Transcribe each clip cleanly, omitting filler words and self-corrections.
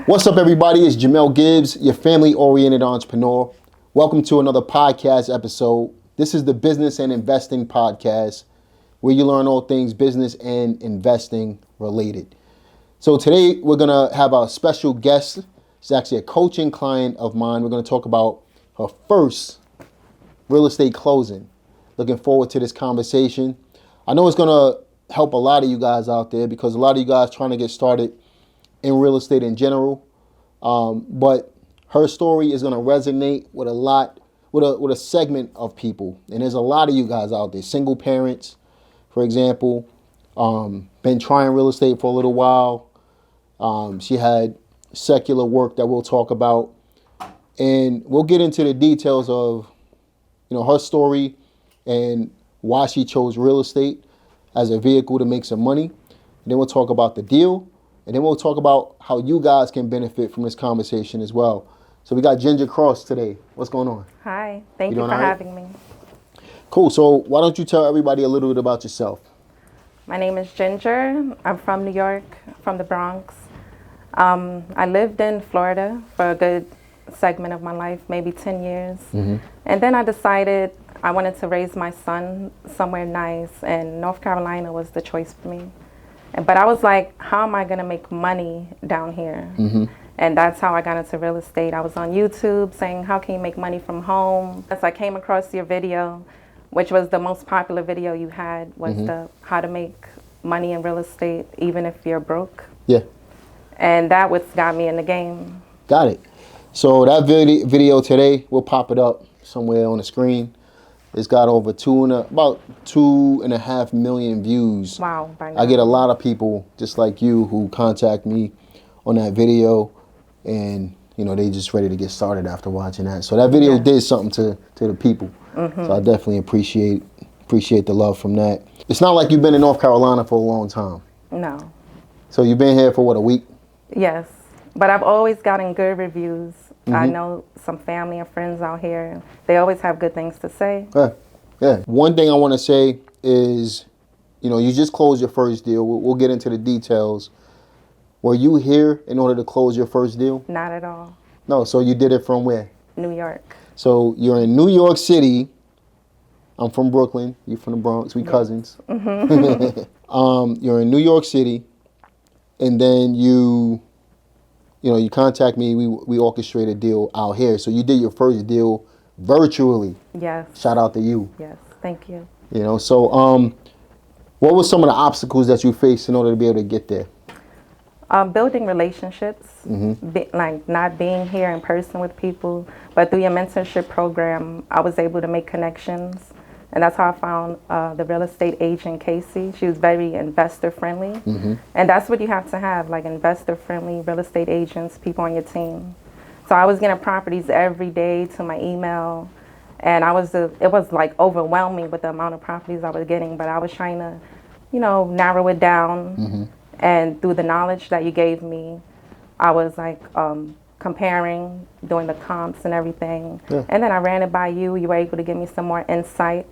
What's up, everybody? It's Jamel Gibbs, your family-oriented entrepreneur. Welcome to another podcast episode. This is the Business and Investing Podcast, where you learn all things business and investing related. So today, we're going to have a special guest. It's actually a coaching client of mine. We're going to talk about her first real estate closing. Looking forward to this conversation. I know it's going to help a lot of you guys out there because a lot of you guys trying to get started in real estate in general, but her story is going to resonate with a segment of people, and there's a lot of you guys out there, single parents, for example, been trying real estate for a little while. She had secular work that we'll talk about, and we'll get into the details of her story and why she chose real estate as a vehicle to make some money. And then we'll talk about the deal. And then we'll talk about how you guys can benefit from this conversation as well. So we got Ginger Cross today. What's going on? Hi. Thank you for having me. Cool. So why don't you tell everybody a little bit about yourself? My name is Ginger. I'm from New York, from the Bronx. I lived in Florida for a good segment of my life, maybe 10 years. Mm-hmm. And then I decided I wanted to raise my son somewhere nice, and North Carolina was the choice for me. But I was like, how am I going to make money down here? Mm-hmm. And that's how I got into real estate. I was on YouTube saying, how can you make money from home? As I came across your video, which was the most popular video you had, was the how to make money in real estate, even if you're broke. Yeah. And that was got me in the game. Got it. So that video today, we'll pop it up somewhere on the screen. It's got over about 2.5 million views. Wow. By now. I get a lot of people just like you who contact me on that video, and they just ready to get started after watching that. So that video did something to the people. Mm-hmm. So I definitely appreciate the love from that. It's not like you've been in North Carolina for a long time. No. So you've been here for what, a week? Yes, but I've always gotten good reviews. Mm-hmm. I know some family and friends out here. They always have good things to say. Yeah. One thing I want to say is, you just closed your first deal. We'll get into the details. Were you here in order to close your first deal? Not at all. No, so you did it from where? New York. So you're in New York City. I'm from Brooklyn. You're from the Bronx. We cousins. Mm-hmm. You're in New York City, and then you contact me. We orchestrate a deal out here. So you did your first deal virtually. Yes. Shout out to you. Yes. Thank you. So what were some of the obstacles that you faced in order to be able to get there? Building relationships, like not being here in person with people, but through your mentorship program, I was able to make connections. And that's how I found the real estate agent, Casey. She was very investor friendly. Mm-hmm. And that's what you have to have, like investor friendly real estate agents, people on your team. So I was getting properties every day to my email. And it was like overwhelming with the amount of properties I was getting, but I was trying to, narrow it down. Mm-hmm. And through the knowledge that you gave me, I was like comparing, doing the comps and everything. Yeah. And then I ran it by you. You were able to give me some more insight.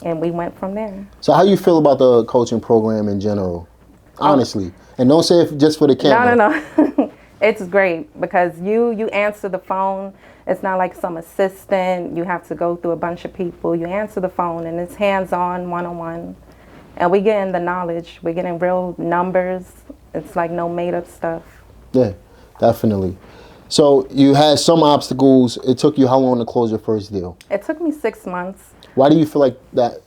And we went from there. So how you feel about the coaching program in general? Honestly. And don't say it just for the camera. No. It's great because you answer the phone. It's not like some assistant. You have to go through a bunch of people. You answer the phone and it's hands-on, one-on-one. And we getting the knowledge. We're getting real numbers. It's like no made-up stuff. Yeah, definitely. So you had some obstacles. It took you how long to close your first deal? It took me 6 months. Why do you feel like that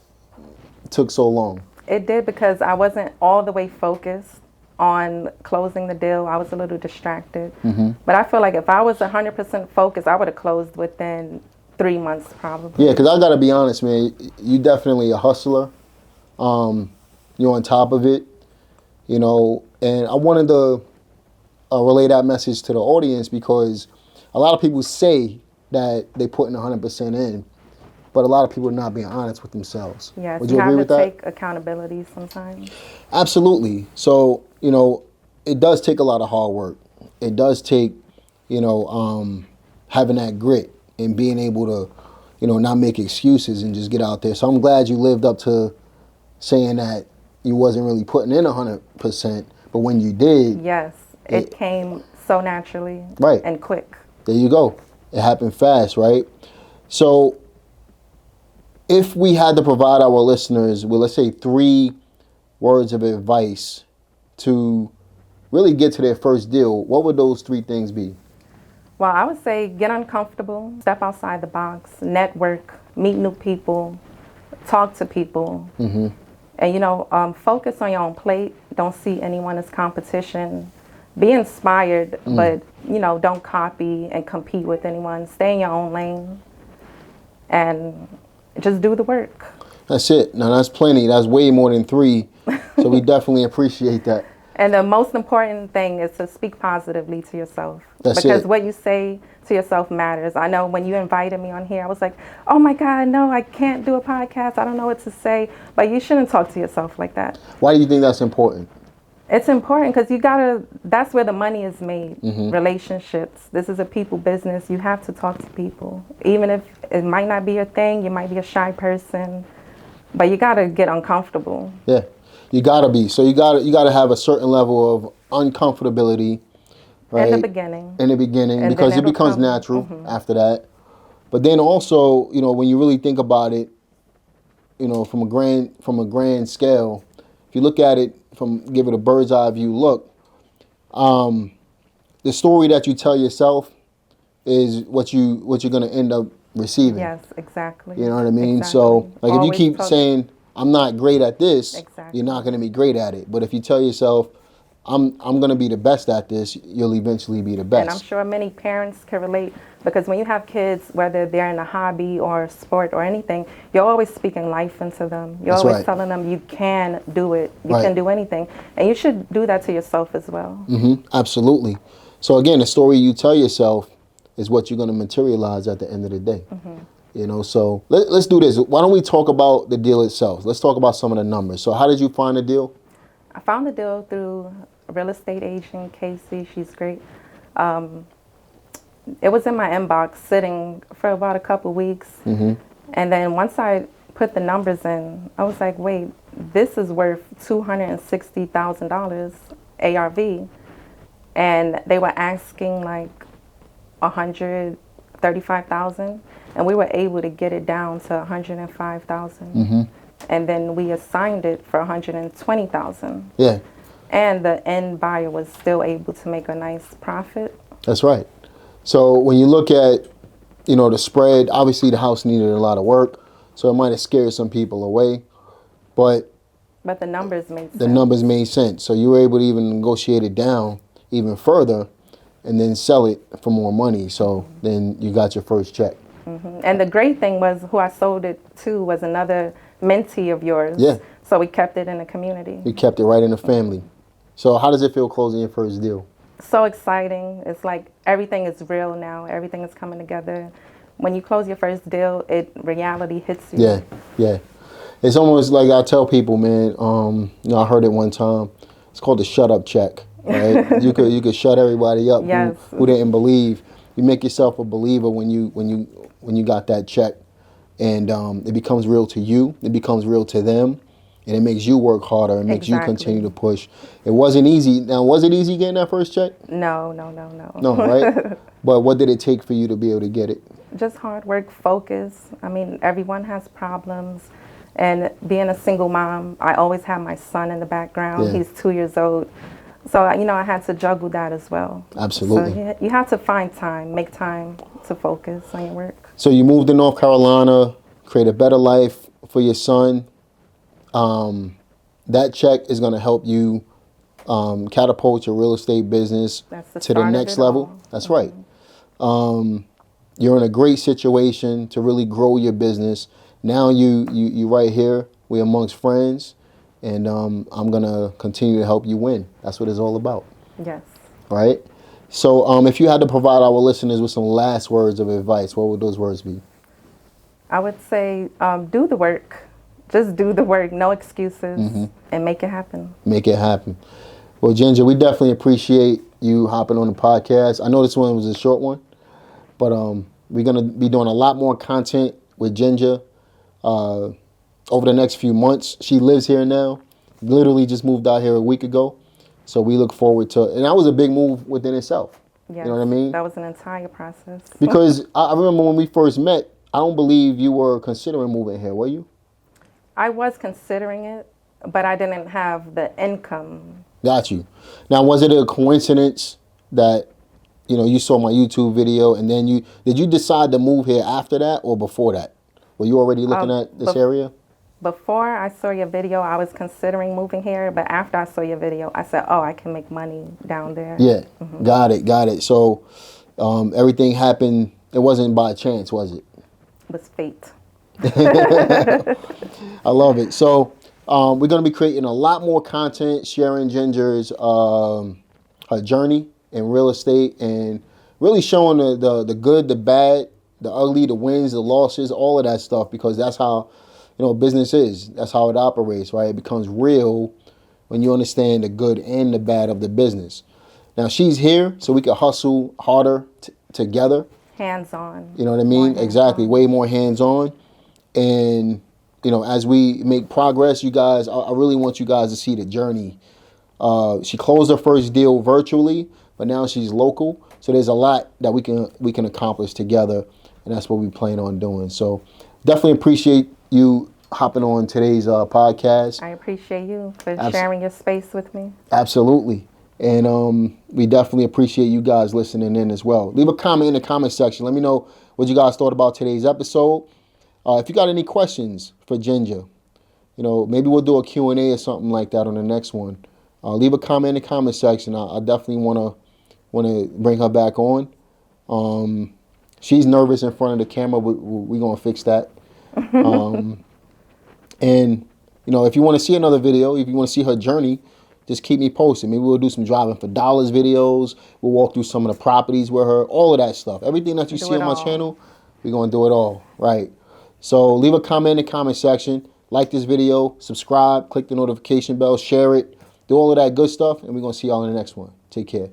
took so long? It did because I wasn't all the way focused on closing the deal. I was a little distracted. Mm-hmm. But I feel like if I was 100% focused, I would have closed within 3 months probably. Yeah, because I got to be honest, man. You definitely a hustler. You're on top of it, and I wanted to relay that message to the audience because a lot of people say that they putting 100% in, but a lot of people are not being honest with themselves. Yes, Would you agree with that? You have to take accountability sometimes. Absolutely. So, it does take a lot of hard work. It does take, having that grit and being able to, not make excuses and just get out there. So I'm glad you lived up to saying that you wasn't really putting in 100%, but when you did, yes, It came so naturally Right. and quick. There you go. It happened fast, right? So if we had to provide our listeners with, let's say, 3 words of advice to really get to their first deal, what would those 3 things be? Well, I would say get uncomfortable, step outside the box, network, meet new people, talk to people, and focus on your own plate. Don't see anyone as competition. Be inspired, but don't copy and compete with anyone. Stay in your own lane, and just do the work. That's it. Now, that's plenty. That's way more than 3. So we definitely appreciate that. And the most important thing is to speak positively to yourself. That's because it. what you say to yourself matters. I know when you invited me on here, I was like, oh my God, no, I can't do a podcast. I don't know what to say. But you shouldn't talk to yourself like that. Why do you think that's important? It's important because that's where the money is made. Relationships. This is a people business. You have to talk to people. Even if it might not be your thing, you might be a shy person, but you got to get uncomfortable. Yeah. You gotta be. So you gotta have a certain level of uncomfortability, right? In the beginning. In the beginning, And because then it becomes it'll come. natural after that. But then also, when you really think about it, from a grand scale, if you look at it give it a bird's eye view look, the story that you tell yourself is what you're gonna end up receiving. Yes, exactly. You know what I mean? Exactly. So, like, if you Always keep saying, I'm not great at this, Exactly. you're not going to be great at it. But if you tell yourself, I'm going to be the best at this, you'll eventually be the best. And I'm sure many parents can relate because when you have kids, whether they're in a hobby or sport or anything, you're always speaking life into them. You're That's always right. telling them you can do it. You Right. can do anything. And you should do that to yourself as well. Absolutely. So again, the story you tell yourself is what you're going to materialize at the end of the day. So let's do this. Why don't we talk about the deal itself? Let's talk about some of the numbers. So how did you find the deal? I found the deal through a real estate agent, Casey. She's great. It was in my inbox sitting for about a couple weeks. And then once I put the numbers in, I was like, wait, this is worth $260,000 ARV. And they were asking like $135,000, and we were able to get it down to $105,000. And then we assigned it for $120,000. Yeah, And the end buyer was still able to make a nice profit. that's right. So when you look at, the spread, obviously the house needed a lot of work, so it might have scared some people away, but the numbers made sense. the numbers made sense. So you were able to even negotiate it down even further and then sell it for more money. So then you got your first check. And the great thing was who I sold it to was another mentee of yours. Yeah. So we kept it in the community. You kept it right in the family. So how does it feel closing your first deal? So exciting. It's like everything is real now. Everything is coming together. When you close your first deal, reality hits you. Yeah. It's almost like I tell people, man, I heard it one time. It's called the shut up check, right? you could shut everybody up Yes. who didn't believe. You make yourself a believer when you got that check, and it becomes real to you. It becomes real to them, and it makes you work harder. It makes you continue to push. It wasn't easy. Now, was it easy getting that first check? No. No, right? But what did it take for you to be able to get it? Just hard work, focus. I mean, everyone has problems. And being a single mom, I always have my son in the background. Yeah. He's 2 years old. So, I had to juggle that as well. Absolutely. So you have to make time to focus on your work. So you moved to North Carolina, create a better life for your son. That check is going to help you catapult your real estate business to the next level. That's right. You're in a great situation to really grow your business. Now you right here. We're amongst friends, and I'm gonna continue to help you win. That's what it's all about. Yes. Right. So if you had to provide our listeners with some last words of advice, what would those words be? I would say do the work. Just do the work. No excuses. And make it happen. Make it happen. Well, Ginger, we definitely appreciate you hopping on the podcast. I know this one was a short one, but we're going to be doing a lot more content with Ginger over the next few months. She lives here now. Literally just moved out here a week ago. So we look forward to, and that was a big move within itself. Yes, You know what I mean? that was an entire process. Because I remember when we first met, I don't believe you were considering moving here, were you? I was considering it, but I didn't have the income. Got you. Now, was it a coincidence that, you saw my YouTube video and then did you decide to move here after that or before that? Were you already looking at this area? Before I saw your video, I was considering moving here, but after I saw your video, I said, oh, I can make money down there. Yeah, got it. So everything happened, it wasn't by chance, was it? It was fate. I love it. So we're going to be creating a lot more content, sharing Ginger's her journey in real estate and really showing the good, the bad, the ugly, the wins, the losses, all of that stuff, because that's how business is. That's how it operates, right? It becomes real when you understand the good and the bad of the business. Now, she's here so we can hustle harder together. Hands-on. You know what I mean? Exactly. Way more hands-on. And, as we make progress, you guys, I really want you guys to see the journey. She closed her first deal virtually, but now she's local. So there's a lot that we can accomplish together, and that's what we plan on doing. So definitely appreciate you hopping on today's podcast. I appreciate you for sharing your space with me. Absolutely. And we definitely appreciate you guys listening in as well. Leave a comment in the comment section. Let me know what you guys thought about today's episode. If you got any questions for Ginger, maybe we'll do a Q&A or something like that on the next one. Leave a comment in the comment section. I definitely want to bring her back on. She's nervous in front of the camera. We're going to fix that. And, if you want to see another video, if you want to see her journey, just keep me posted. Maybe we'll do some driving for dollars videos. We'll walk through some of the properties with her, all of that stuff. Everything that you see on my channel, we're going to do it all, right? So leave a comment in the comment section. Like this video, subscribe, click the notification bell, share it, do all of that good stuff, and we're going to see y'all in the next one. Take care.